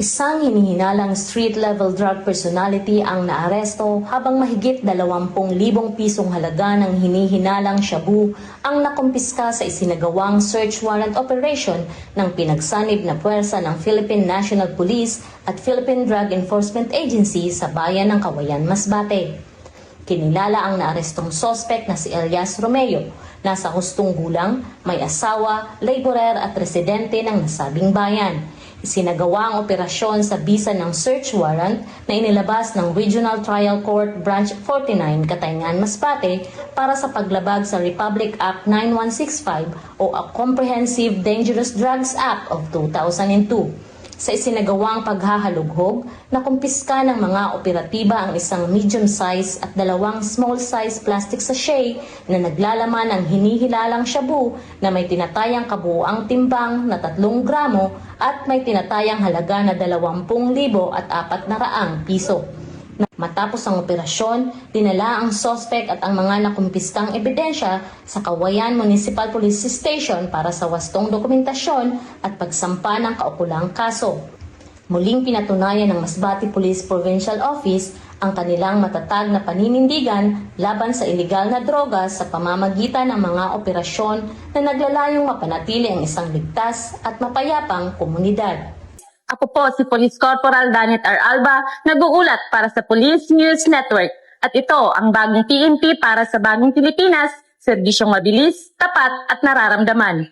Isang hinihinalang street-level drug personality ang naaresto habang mahigit 20,000 pisong halaga ng hinihinalang shabu ang nakumpiska sa isinagawang search warrant operation ng pinagsanib na puwersa ng Philippine National Police at Philippine Drug Enforcement Agency sa bayan ng Cauayan, Masbate. Kinilala ang naarestong sospek na si Elias Romeo, nasa hustong gulang, may asawa, laborer at residente ng nasabing bayan. Isinagawa ang operasyon sa bisa ng search warrant na inilabas ng Regional Trial Court Branch 49, Katayngan, Masbate para sa paglabag sa Republic Act 9165 o a Comprehensive Dangerous Drugs Act of 2002. Sa isinagawang paghahalughog, nakumpiska ng mga operatiba ang isang medium-size at dalawang small-size plastic sachet na naglalaman ng hinihilalang shabu na may tinatayang kabuuang timbang na 3 gramo at may tinatayang halaga na 20,400 piso. Matapos ang operasyon, dinala ang sospek at ang mga nakumpiskang ebidensya sa Cauayan Municipal Police Station para sa wastong dokumentasyon at pagsampa ng kaukulang kaso. Muling pinatunayan ng Masbate Police Provincial Office ang kanilang matatag na paninindigan laban sa ilegal na droga sa pamamagitan ng mga operasyon na naglalayong mapanatili ang isang ligtas at mapayapang komunidad. Ako po si Police Corporal Danet R. Alba, nag-uulat para sa Police News Network. At ito ang bagong PNP para sa bagong Pilipinas, serbisyong mabilis, tapat at nararamdaman.